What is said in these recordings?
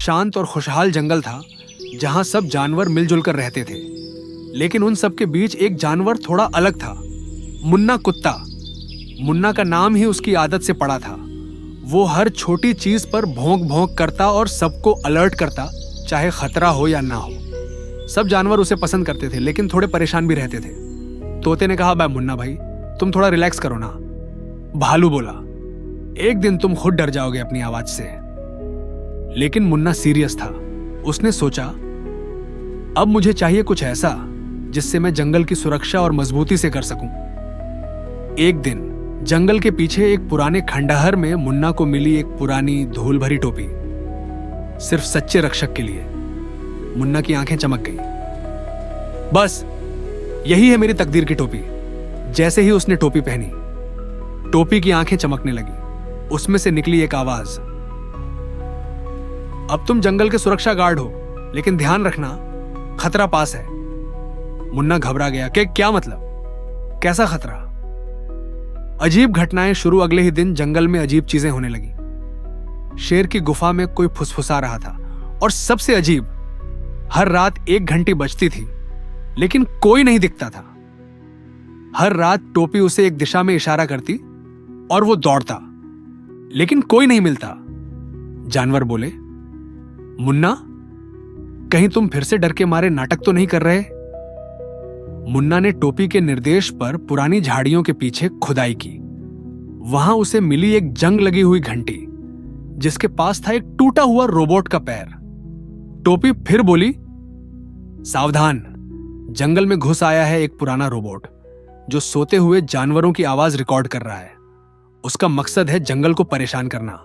शांत और खुशहाल जंगल था जहां सब जानवर मिलजुल कर रहते थे। लेकिन उन सब के बीच एक जानवर थोड़ा अलग था, मुन्ना कुत्ता। मुन्ना का नाम ही उसकी आदत से पड़ा था। वो हर छोटी चीज पर भौंक भौंक करता और सबको अलर्ट करता, चाहे खतरा हो या ना हो। सब जानवर उसे पसंद करते थे, लेकिन थोड़े परेशान भी रहते थे। तोते ने कहा, भाई मुन्ना भाई, तुम थोड़ा रिलैक्स करो ना। भालू बोला, एक दिन तुम खुद डर जाओगे अपनी आवाज से। लेकिन मुन्ना सीरियस था। उसने सोचा, अब मुझे चाहिए कुछ ऐसा जिससे मैं जंगल की सुरक्षा और मजबूती से कर सकूं। एक दिन जंगल के पीछे एक पुराने खंडहर में मुन्ना को मिली एक पुरानी धूल भरी टोपी, सिर्फ सच्चे रक्षक के लिए। मुन्ना की आंखें चमक गई। बस यही है मेरी तकदीर की टोपी। जैसे ही उसने टोपी पहनी, टोपी की आंखें चमकने लगी। उसमें से निकली एक आवाज, अब तुम जंगल के सुरक्षा गार्ड हो, लेकिन ध्यान रखना, खतरा पास है। मुन्ना घबरा गया कि क्या मतलब, कैसा खतरा? अजीब घटनाएं शुरू। अगले ही दिन जंगल में अजीब चीजें होने लगी। शेर की गुफा में कोई फुसफुसा रहा था, और सबसे अजीब, हर रात 1 घंटी बजती थी, लेकिन कोई नहीं दिखता था। हर रात टोपी उसे एक दिशा में इशारा करती और वो दौड़ता, लेकिन कोई नहीं मिलता। जानवर बोले, मुन्ना, कहीं तुम फिर से डर के मारे नाटक तो नहीं कर रहे? मुन्ना ने टोपी के निर्देश पर पुरानी झाड़ियों के पीछे खुदाई की। वहां उसे मिली एक जंग लगी हुई घंटी, जिसके पास था एक टूटा हुआ रोबोट का पैर। टोपी फिर बोली, सावधान, जंगल में घुस आया है एक पुराना रोबोट जो सोते हुए जानवरों की आवाज रिकॉर्ड कर रहा है। उसका मकसद है जंगल को परेशान करना।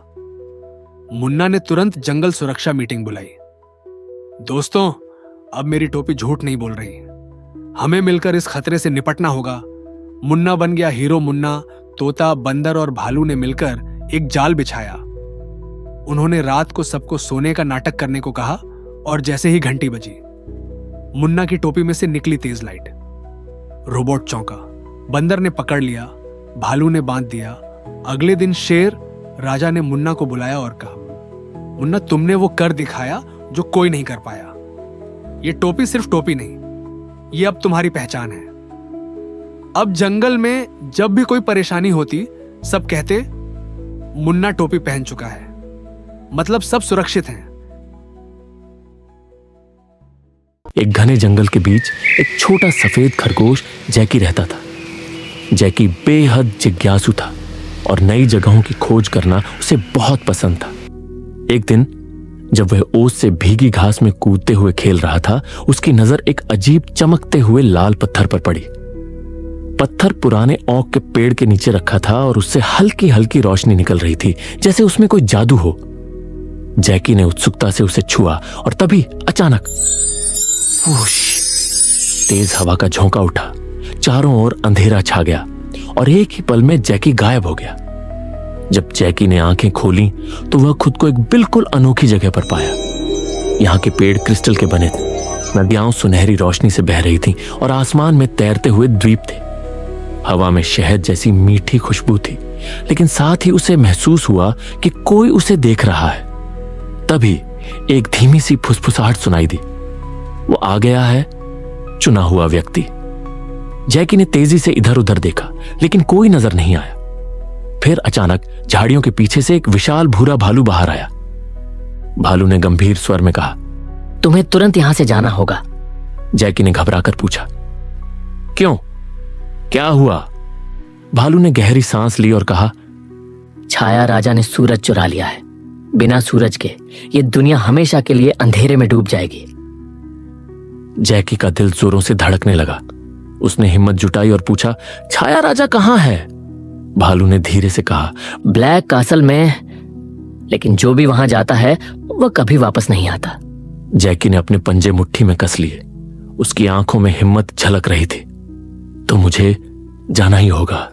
मुन्ना ने तुरंत जंगल सुरक्षा मीटिंग बुलाई। दोस्तों, अब मेरी टोपी झूठ नहीं बोल रही। हमें मिलकर इस खतरे से निपटना होगा। मुन्ना बन गया हीरो मुन्ना। तोता, बंदर और भालू ने मिलकर एक जाल बिछाया। उन्होंने रात को सबको सोने का नाटक करने को कहा, और जैसे ही घंटी बजी, मुन्ना की टोपी में से निकली तेज लाइट। रोबोट चौंका। बंदर ने पकड़ लिया, भालू ने बांध दिया। अगले दिन शेर राजा ने मुन्ना को बुलाया और कहा, मुन्ना, तुमने वो कर दिखाया जो कोई नहीं कर पाया। ये टोपी सिर्फ टोपी नहीं, ये अब तुम्हारी पहचान है। अब जंगल में जब भी कोई परेशानी होती, सब कहते, मुन्ना टोपी पहन चुका है, मतलब सब सुरक्षित हैं। एक घने जंगल के बीच एक छोटा सफेद खरगोश जैकी रहता था। जैकी बेहद जिज्ञासु था और नई जगहों की खोज करना उसे बहुत पसंद था। एक दिन जब वह ओस से भीगी घास में कूदते हुए खेल रहा था, उसकी नजर एक अजीब चमकते हुए लाल पत्थर पर पड़ी। पत्थर पुराने ओक के पेड़ के नीचे रखा था और उससे हल्की हल्की रोशनी निकल रही थी, जैसे उसमें कोई जादू हो। जैकी ने उत्सुकता से उसे छुआ और तभी अचानक तेज हवा का झोंका उठा। चारों ओर अंधेरा छा गया और एक ही पल में जैकी गायब हो गया। जब जैकी ने आंखें खोली तो वह खुद को एक बिल्कुल अनोखी जगह पर पाया। यहाँ के पेड़ क्रिस्टल के बने थे, नदियां सुनहरी रोशनी से बह रही थीं और आसमान में तैरते हुए द्वीप थे। हवा में शहद जैसी मीठी खुशबू थी, लेकिन साथ ही उसे महसूस हुआ कि कोई उसे देख रहा है। तभी एक धीमी सी फुसफुसाहट सुनाई दी। वो आ गया है, चुना हुआ व्यक्ति। जैकी ने तेजी से इधर उधर देखा, लेकिन कोई नजर नहीं आया। फिर अचानक झाड़ियों के पीछे से एक विशाल भूरा भालू बाहर आया। भालू ने गंभीर स्वर में कहा, तुम्हें तुरंत यहां से जाना होगा। जैकी ने घबराकर पूछा, क्यों, क्या हुआ? भालू ने गहरी सांस ली और कहा, छाया राजा ने सूरज चुरा लिया है। बिना सूरज के ये दुनिया हमेशा के लिए अंधेरे में डूब जाएगी। जैकी का दिल जोरों से धड़कने लगा। उसने हिम्मत जुटाई और पूछा, छाया राजा कहाँ है? भालू ने धीरे से कहा, ब्लैक कासल में, लेकिन जो भी वहां जाता है वह कभी वापस नहीं आता। जैकी ने अपने पंजे मुट्ठी में कस लिए। उसकी आंखों में हिम्मत झलक रही थी। तो मुझे जाना ही होगा।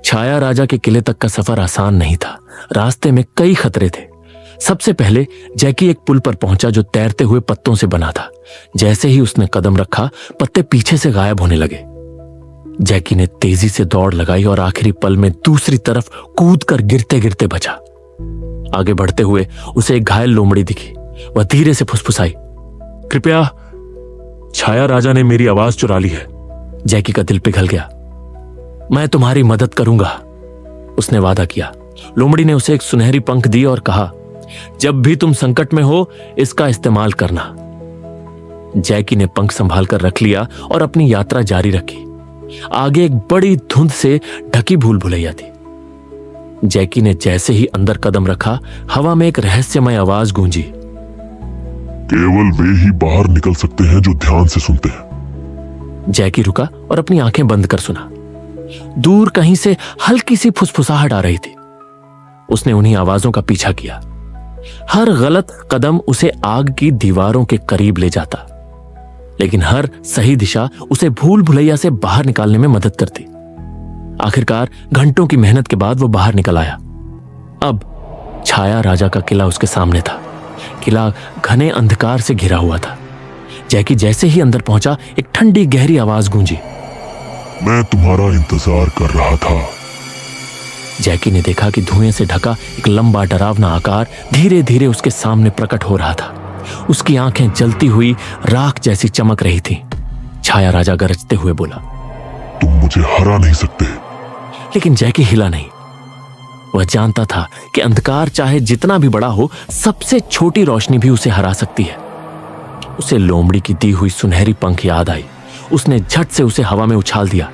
छाया राजा के किले तक का सफर आसान नहीं था। रास्ते में कई खतरे थे। सबसे पहले जैकी एक पुल पर पहुंचा जो तैरते हुए पत्तों से बना था। जैसे ही उसने कदम रखा, पत्ते पीछे से गायब होने लगे। जैकी ने तेजी से दौड़ लगाई और आखिरी पल में दूसरी तरफ कूदकर गिरते गिरते बचा। आगे बढ़ते हुए उसे एक घायल लोमड़ी दिखी। वह धीरे से फुसफुसाई, कृपया, छाया राजा ने मेरी आवाज चुरा ली है। जैकी का दिल पिघल गया। मैं तुम्हारी मदद करूंगा, उसने वादा किया। लोमड़ी ने उसे एक सुनहरी पंख दी और कहा, जब भी तुम संकट में हो इसका इस्तेमाल करना। जैकी ने पंख संभाल कर रख लिया और अपनी यात्रा जारी रखी। आगे एक बड़ी धुंध से ढकी भूल भुलैया थी। जैकी ने जैसे ही अंदर कदम रखा, हवा में एक रहस्यमय आवाज गूंजी, केवल वे ही बाहर निकल सकते हैं जो ध्यान से सुनते हैं। जैकी रुका और अपनी आंखें बंद कर सुना। दूर कहीं से हल्की सी फुसफुसाहट आ रही थी। उसने उन्हीं आवाजों का पीछा किया। हर गलत कदम उसे आग की दीवारों के करीब ले जाता, लेकिन हर सही दिशा उसे भूल भुलैया से बाहर निकालने में मदद करती। आखिरकार घंटों की मेहनत के बाद वो बाहर निकल आया। अब छाया राजा का किला उसके सामने था। किला घने अंधकार से घिरा हुआ था। जैकी जैसे ही अंदर पहुंचा, एक ठंडी गहरी आवाज गूंजी, मैं तुम्हारा इंतजार कर रहा था। जैकी ने देखा कि धुएं से ढका एक लंबा डरावना आकार धीरे धीरे उसके सामने प्रकट हो रहा था। उसकी आंखें जलती हुई राख जैसी चमक रही थी। छाया राजा गरजते हुए बोला, तुम मुझे हरा नहीं सकते। लेकिन जैकी हिला नहीं। वह जानता था कि अंधकार चाहे जितना भी बड़ा हो, सबसे छोटी रोशनी भी उसे हरा सकती है। उसे लोमड़ी की दी हुई सुनहरी पंख याद आई। उसने झट से उसे हवा में उछाल दिया।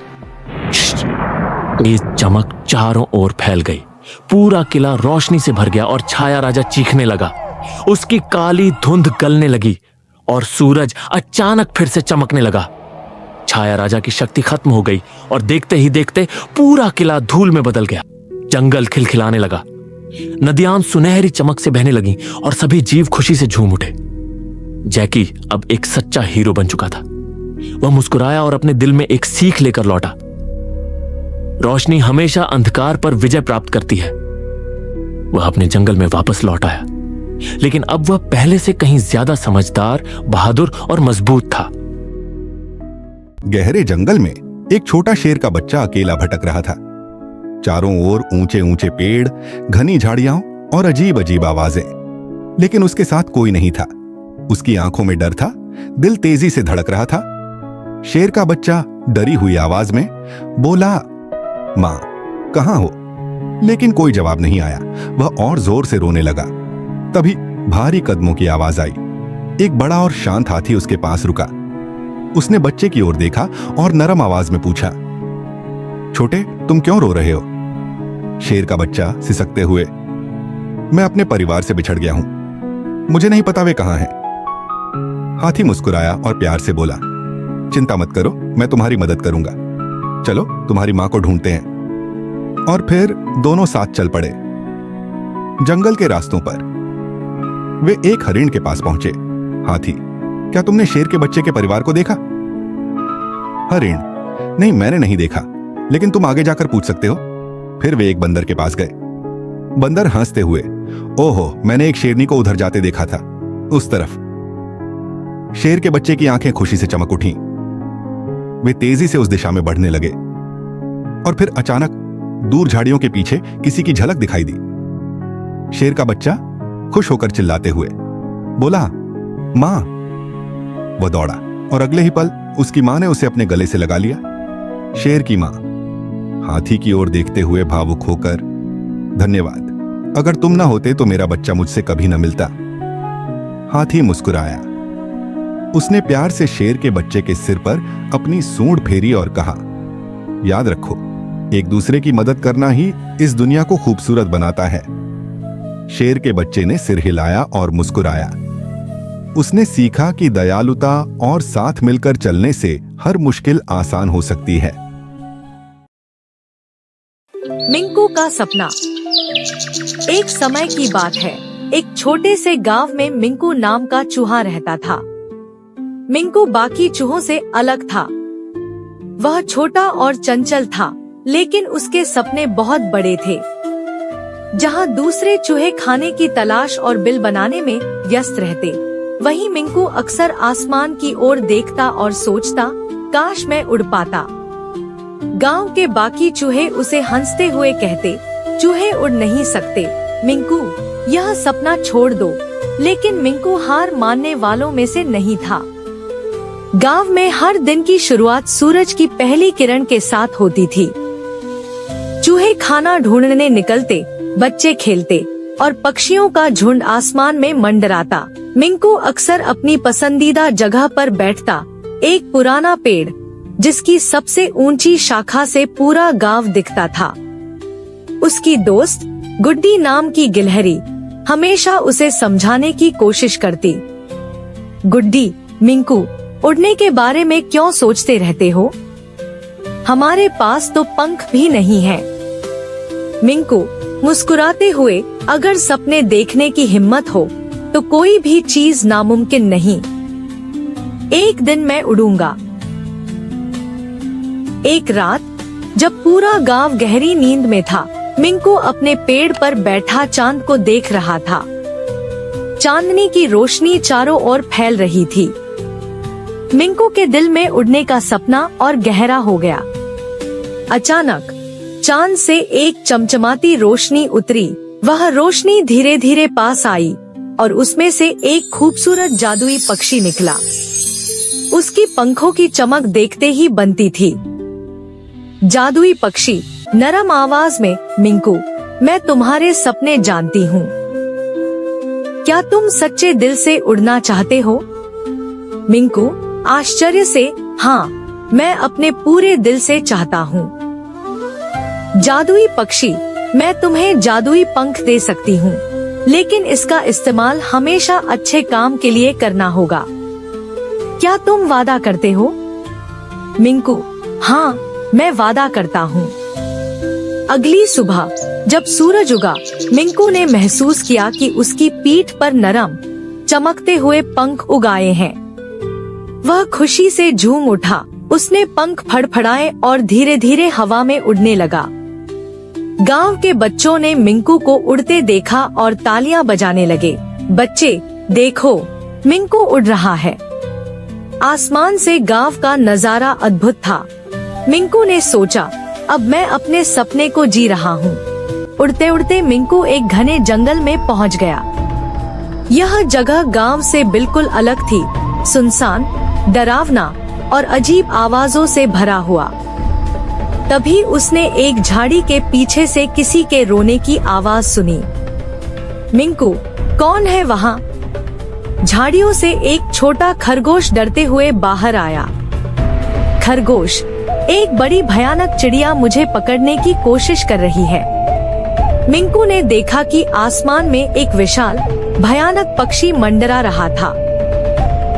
तेज चमक चारों ओर फैल गई। पूरा किला रोशनी से भर गया और छाया राजा चीखने लगा। उसकी काली धुंध गलने लगी और सूरज अचानक फिर से चमकने लगा। छाया राजा की शक्ति खत्म हो गई और देखते ही देखते पूरा किला धूल में बदल गया। जंगल खिलखिलाने लगा। नदियां सुनहरी चमक से बहने लगीं और सभी जीव खुशी से झूम उठे। जैकी अब एक सच्चा हीरो बन चुका था। वह मुस्कुराया और अपने दिल में एक सीख लेकर लौटा। रोशनी हमेशा अंधकार पर विजय प्राप्त करती है। वह अपने जंगल में वापस लौट आया, लेकिन अब वह पहले से कहीं ज्यादा समझदार, बहादुर और मजबूत था। गहरे जंगल में एक छोटा शेर का बच्चा अकेला भटक रहा था। चारों ओर ऊंचे ऊंचे पेड़, घनी झाड़ियां और अजीब अजीब आवाजें, लेकिन उसके साथ कोई नहीं था। उसकी आंखों में डर था, दिल तेजी से धड़क रहा था। शेर का बच्चा डरी हुई आवाज में बोला, मां, कहां हो? लेकिन कोई जवाब नहीं आया। वह और जोर से रोने लगा। तभी भारी कदमों की आवाज आई। एक बड़ा और शांत हाथी उसके पास रुका। उसने बच्चे की ओर देखा और नरम आवाज में पूछा, छोटे, तुम क्यों रो रहे हो? शेर का बच्चा सिसकते हुए, मैं अपने परिवार से बिछड़ गया हूं, मुझे नहीं पता वे कहां हैं। हाथी मुस्कुराया और प्यार से बोला, चिंता मत करो, मैं तुम्हारी मदद करूंगा। चलो तुम्हारी मां को ढूंढते हैं। और फिर दोनों साथ चल पड़े। जंगल के रास्तों पर वे एक हरिण के पास पहुंचे। हाथी, क्या तुमने शेर के बच्चे के परिवार को देखा? हरिण, नहीं, मैंने नहीं देखा, लेकिन तुम आगे जाकर पूछ सकते हो। फिर वे एक बंदर के पास गए। बंदर हंसते हुए, ओहो, मैंने एक शेरनी को उधर जाते देखा था, उस तरफ। शेर के बच्चे की आंखें खुशी से चमक उठी। वे तेजी से उस दिशा में बढ़ने लगे और फिर अचानक दूर झाड़ियों के पीछे किसी की झलक दिखाई दी। शेर का बच्चा खुश होकर चिल्लाते हुए बोला, मां। वह दौड़ा और अगले ही पल उसकी मां ने उसे अपने गले से लगा लिया। शेर की मां हाथी की ओर देखते हुए भावुक होकर, धन्यवाद, अगर तुम ना होते तो मेरा बच्चा मुझसे कभी न मिलता। हाथी मुस्कुराया। उसने प्यार से शेर के बच्चे के सिर पर अपनी सूंड फेरी और कहा, याद रखो, एक दूसरे की मदद करना ही इस दुनिया को खूबसूरत बनाता है। शेर के बच्चे ने सिर हिलाया और मुस्कुराया। उसने सीखा कि दयालुता और साथ मिलकर चलने से हर मुश्किल आसान हो सकती है। मिंकू का सपना। एक समय की बात है, एक छोटे से गांव में मिंकू नाम का चूहा रहता था। मिंकू बाकी चूहों से अलग था। वह छोटा और चंचल था, लेकिन उसके सपने बहुत बड़े थे। जहां दूसरे चूहे खाने की तलाश और बिल बनाने में व्यस्त रहते, वहीं मिंकू अक्सर आसमान की ओर देखता और सोचता, काश मैं उड़ पाता। गांव के बाकी चूहे उसे हंसते हुए कहते, चूहे उड़ नहीं सकते मिंकू, यह सपना छोड़ दो, लेकिन मिंकू हार मानने वालों में से नहीं था। गांव में हर दिन की शुरुआत सूरज की पहली किरण के साथ होती थी। चूहे खाना ढूंढने निकलते, बच्चे खेलते और पक्षियों का झुंड आसमान में मंडराता। मिंकू अक्सर अपनी पसंदीदा जगह पर बैठता, एक पुराना पेड़ जिसकी सबसे ऊंची शाखा से पूरा गांव दिखता था। उसकी दोस्त गुड्डी नाम की गिलहरी हमेशा उसे समझाने की कोशिश करती। गुड्डी, मिंकू, उड़ने के बारे में क्यों सोचते रहते हो? हमारे पास तो पंख भी नहीं है। मिंकू मुस्कुराते हुए, अगर सपने देखने की हिम्मत हो तो कोई भी चीज नामुमकिन नहीं। एक दिन मैं उड़ूंगा। एक रात जब पूरा गांव गहरी नींद में था, मिंकू अपने पेड़ पर बैठा चांद को देख रहा था। चांदनी की रोशनी चारों ओर फैल रही थी। मिंकू के दिल में उड़ने का सपना और गहरा हो गया। अचानक चांद से एक चमचमाती रोशनी उतरी। वह रोशनी धीरे धीरे पास आई और उसमें से एक खूबसूरत जादुई पक्षी निकला। उसकी पंखों की चमक देखते ही बनती थी। जादुई पक्षी नरम आवाज में, मिंकू, मैं तुम्हारे सपने जानती हूँ। क्या तुम सच्चे दिल से उड़ना चाहते हो? मिंकू आश्चर्य से, हाँ, मैं अपने पूरे दिल से चाहता हूँ। जादुई पक्षी, मैं तुम्हें जादुई पंख दे सकती हूँ, लेकिन इसका इस्तेमाल हमेशा अच्छे काम के लिए करना होगा। क्या तुम वादा करते हो? मिंकू, हाँ, मैं वादा करता हूँ। अगली सुबह जब सूरज उगा, मिंकू ने महसूस किया कि उसकी पीठ पर नरम, चमकते हुए पंख उगाए हैं। वह खुशी से झूम उठा। उसने पंख फड़फड़ाए और धीरे धीरे हवा में उड़ने लगा। गांव के बच्चों ने मिंकू को उड़ते देखा और तालियां बजाने लगे। बच्चे, देखो, मिंकू उड़ रहा है। आसमान से गांव का नजारा अद्भुत था। मिंकू ने सोचा, अब मैं अपने सपने को जी रहा हूँ। उड़ते उड़ते मिंकू एक घने जंगल में पहुँच गया। यह जगह गांव से बिल्कुल अलग थी, सुनसान, डरावना और अजीब आवाजों से भरा हुआ। तभी उसने एक झाड़ी के पीछे से किसी के रोने की आवाज सुनी। मिंकू, कौन है वहाँ? झाड़ियों से एक छोटा खरगोश डरते हुए बाहर आया। खरगोश, एक बड़ी भयानक चिड़िया मुझे पकड़ने की कोशिश कर रही है। मिंकू ने देखा कि आसमान में एक विशाल, भयानक पक्षी मंडरा रहा था।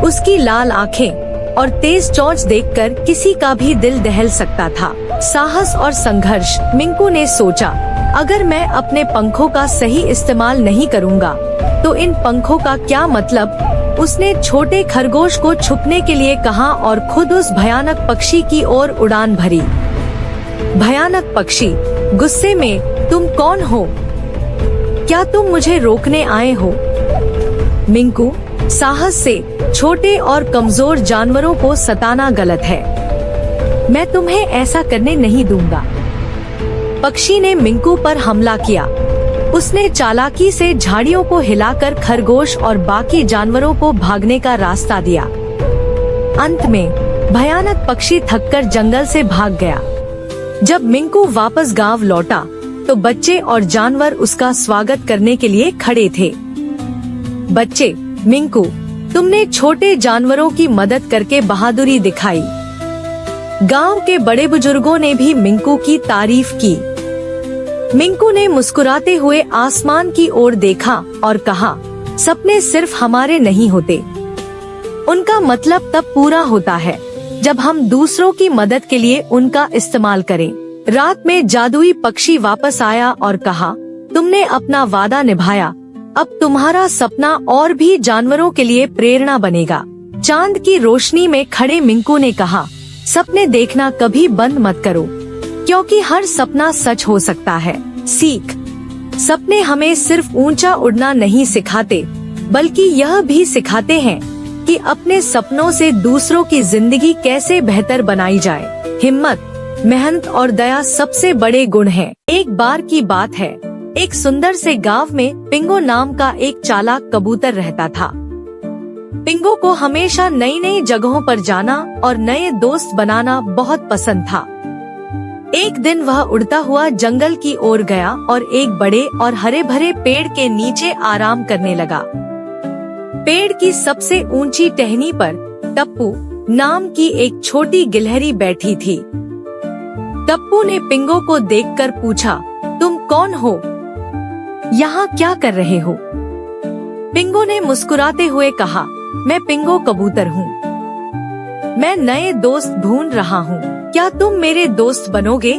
उसकी लाल आंखें और तेज चोंच देखकर किसी का भी दिल दहल सकता था। साहस और संघर्ष, मिंकू ने सोचा, अगर मैं अपने पंखों का सही इस्तेमाल नहीं करूंगा तो इन पंखों का क्या मतलब? उसने छोटे खरगोश को छुपने के लिए कहा और खुद उस भयानक पक्षी की ओर उड़ान भरी। भयानक पक्षी गुस्से में, तुम कौन हो? क्या तुम मुझे रोकने आए हो? मिंकू साहस से, छोटे और कमजोर जानवरों को सताना गलत है। मैं तुम्हें ऐसा करने नहीं दूंगा। पक्षी ने मिंकू पर हमला किया। उसने चालाकी से झाड़ियों को हिलाकर खरगोश और बाकी जानवरों को भागने का रास्ता दिया। अंत में भयानक पक्षी थककर जंगल से भाग गया। जब मिंकू वापस गांव लौटा तो बच्चे और जानवर उसका स्वागत करने के लिए खड़े थे। बच्चे, मिंकू, तुमने छोटे जानवरों की मदद करके बहादुरी दिखाई। गांव के बड़े बुजुर्गों ने भी मिंकू की तारीफ की। मिंकू ने मुस्कुराते हुए आसमान की ओर देखा और कहा, सपने सिर्फ हमारे नहीं होते, उनका मतलब तब पूरा होता है जब हम दूसरों की मदद के लिए उनका इस्तेमाल करें। रात में जादुई पक्षी वापस आया और कहा, तुमने अपना वादा निभाया, अब तुम्हारा सपना और भी जानवरों के लिए प्रेरणा बनेगा। चांद की रोशनी में खड़े मिंकू ने कहा, सपने देखना कभी बंद मत करो, क्योंकि हर सपना सच हो सकता है। सीख, सपने हमें सिर्फ ऊंचा उड़ना नहीं सिखाते, बल्कि यह भी सिखाते हैं कि अपने सपनों से दूसरों की जिंदगी कैसे बेहतर बनाई जाए। हिम्मत, मेहनत और दया सबसे बड़े गुण हैं। एक बार की बात है, एक सुंदर से गांव में पिंगो नाम का एक चालाक कबूतर रहता था। पिंगो को हमेशा नई नई जगहों पर जाना और नए दोस्त बनाना बहुत पसंद था। एक दिन वह उड़ता हुआ जंगल की ओर गया और एक बड़े और हरे भरे पेड़ के नीचे आराम करने लगा। पेड़ की सबसे ऊंची टहनी पर टप्पू नाम की एक छोटी गिलहरी बैठी थी। टप्पू ने पिंगो को देखकर पूछा, तुम कौन हो? यहाँ क्या कर रहे हो? पिंगो ने मुस्कुराते हुए कहा, मैं पिंगो कबूतर हूँ। मैं नए दोस्त ढूंढ रहा हूँ, क्या तुम मेरे दोस्त बनोगे?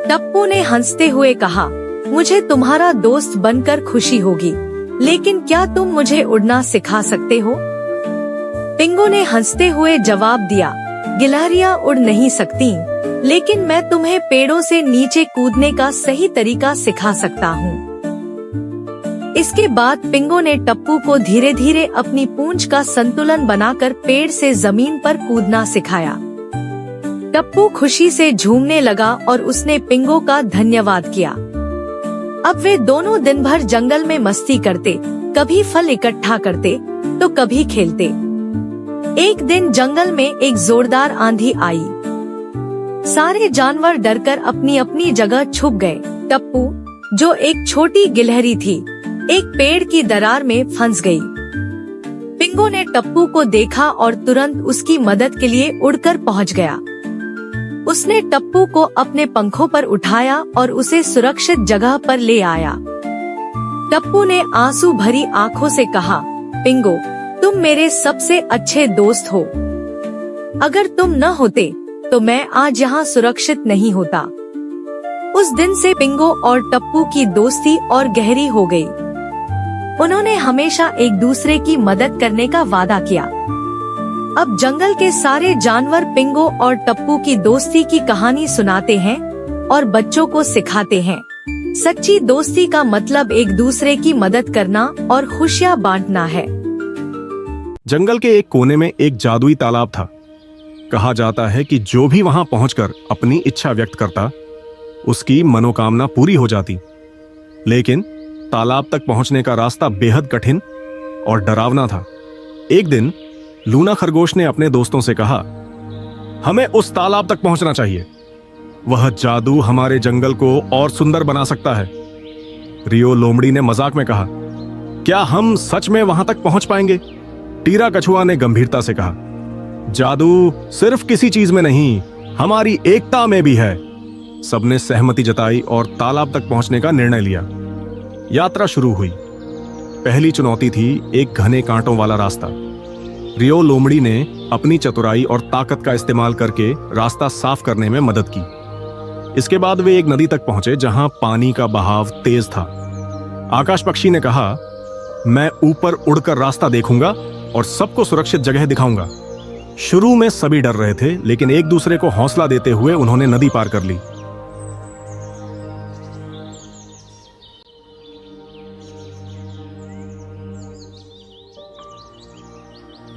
टप्पू ने हंसते हुए कहा, मुझे तुम्हारा दोस्त बनकर खुशी होगी, लेकिन क्या तुम मुझे उड़ना सिखा सकते हो? पिंगो ने हंसते हुए जवाब दिया, गिलहरियाँ उड़ नहीं सकती, लेकिन मैं तुम्हें पेड़ों से नीचे कूदने का सही तरीका सिखा सकता हूँ। इसके बाद पिंगो ने टप्पू को धीरे धीरे अपनी पूंछ का संतुलन बनाकर पेड़ से जमीन पर कूदना सिखाया। टप्पू खुशी से झूमने लगा और उसने पिंगो का धन्यवाद किया। अब वे दोनों दिन भर जंगल में मस्ती करते, कभी फल इकट्ठा करते तो कभी खेलते। एक दिन जंगल में एक जोरदार आंधी आई। सारे जानवर डरकर अपनी अपनी जगह छुप गए। टप्पू, जो एक छोटी गिलहरी थी, एक पेड़ की दरार में फंस गई। पिंगो ने टप्पू को देखा और तुरंत उसकी मदद के लिए उड़कर पहुंच गया। उसने टप्पू को अपने पंखों पर उठाया और उसे सुरक्षित जगह पर ले आया। टप्पू ने आंसू भरी आंखों से कहा, पिंगो, तुम मेरे सबसे अच्छे दोस्त हो। अगर तुम न होते तो मैं आज यहाँ सुरक्षित नहीं होता। उस दिन से पिंगो और टप्पू की दोस्ती और गहरी हो गई। उन्होंने हमेशा एक दूसरे की मदद करने का वादा किया। अब जंगल के सारे जानवर पिंगो और टप्पू की दोस्ती की कहानी सुनाते हैं और बच्चों को सिखाते हैं, सच्ची दोस्ती का मतलब एक दूसरे की मदद करना और खुशियाँ बांटना है। जंगल के एक कोने में एक जादुई तालाब था। कहा जाता है कि जो भी वहां पहुंचकर अपनी इच्छा व्यक्त करता, उसकी मनोकामना पूरी हो जाती। लेकिन तालाब तक पहुंचने का रास्ता बेहद कठिन और डरावना था। एक दिन लूना खरगोश ने अपने दोस्तों से कहा, हमें उस तालाब तक पहुंचना चाहिए। वह जादू हमारे जंगल को और सुंदर बना सकता है। रियो लोमड़ी ने मजाक में कहा, क्या हम सच में वहां तक पहुंच पाएंगे? टीरा कछुआ ने गंभीरता से कहा, जादू सिर्फ किसी चीज में नहीं, हमारी एकता में भी है। सबने सहमति जताई और तालाब तक पहुंचने का निर्णय लिया। यात्रा शुरू हुई। पहली चुनौती थी एक घने कांटों वाला रास्ता। रियो लोमड़ी ने अपनी चतुराई और ताकत का इस्तेमाल करके रास्ता साफ करने में मदद की। इसके बाद वे एक नदी तक पहुंचे जहां पानी का बहाव तेज था। आकाश पक्षी ने कहा, मैं ऊपर उड़कर रास्ता देखूंगा और सबको सुरक्षित जगह दिखाऊंगा। शुरू में सभी डर रहे थे, लेकिन एक दूसरे को हौसला देते हुए उन्होंने नदी पार कर ली।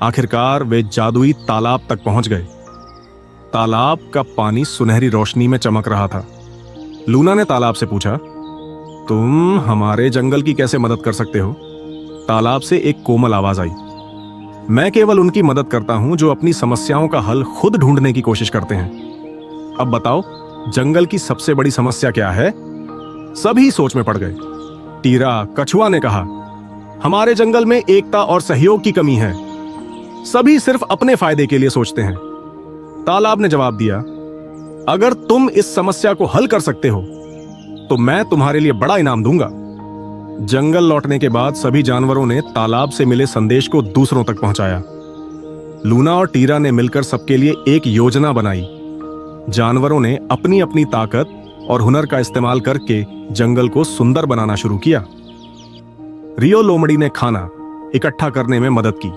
आखिरकार वे जादुई तालाब तक पहुंच गए। तालाब का पानी सुनहरी रोशनी में चमक रहा था। लूना ने तालाब से पूछा, तुम हमारे जंगल की कैसे मदद कर सकते हो? तालाब से एक कोमल आवाज आई, मैं केवल उनकी मदद करता हूं जो अपनी समस्याओं का हल खुद ढूंढने की कोशिश करते हैं। अब बताओ, जंगल की सबसे बड़ी समस्या क्या है? सभी सोच में पड़ गए। टीरा कछुआ ने कहा, हमारे जंगल में एकता और सहयोग की कमी है। सभी सिर्फ अपने फायदे के लिए सोचते हैं। तालाब ने जवाब दिया, अगर तुम इस समस्या को हल कर सकते हो तो मैं तुम्हारे लिए बड़ा इनाम दूंगा। जंगल लौटने के बाद सभी जानवरों ने तालाब से मिले संदेश को दूसरों तक पहुंचाया। लूना और टीरा ने मिलकर सबके लिए एक योजना बनाई। जानवरों ने अपनी अपनी ताकत और हुनर का इस्तेमाल करके जंगल को सुंदर बनाना शुरू किया। रियो लोमड़ी ने खाना इकट्ठा करने में मदद की।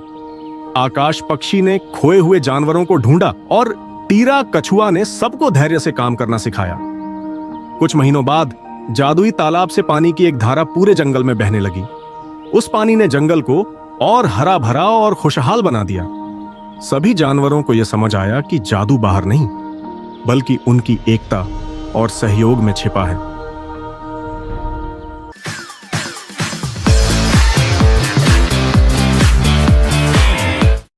आकाश पक्षी ने खोए हुए जानवरों को ढूंढा और टीरा कछुआ ने सबको धैर्य से काम करना सिखाया। कुछ महीनों बाद जादुई तालाब से पानी की एक धारा पूरे जंगल में बहने लगी। उस पानी ने जंगल को और हरा भरा और खुशहाल बना दिया। सभी जानवरों को यह समझ आया कि जादू बाहर नहीं, बल्कि उनकी एकता और सहयोग में छिपा है।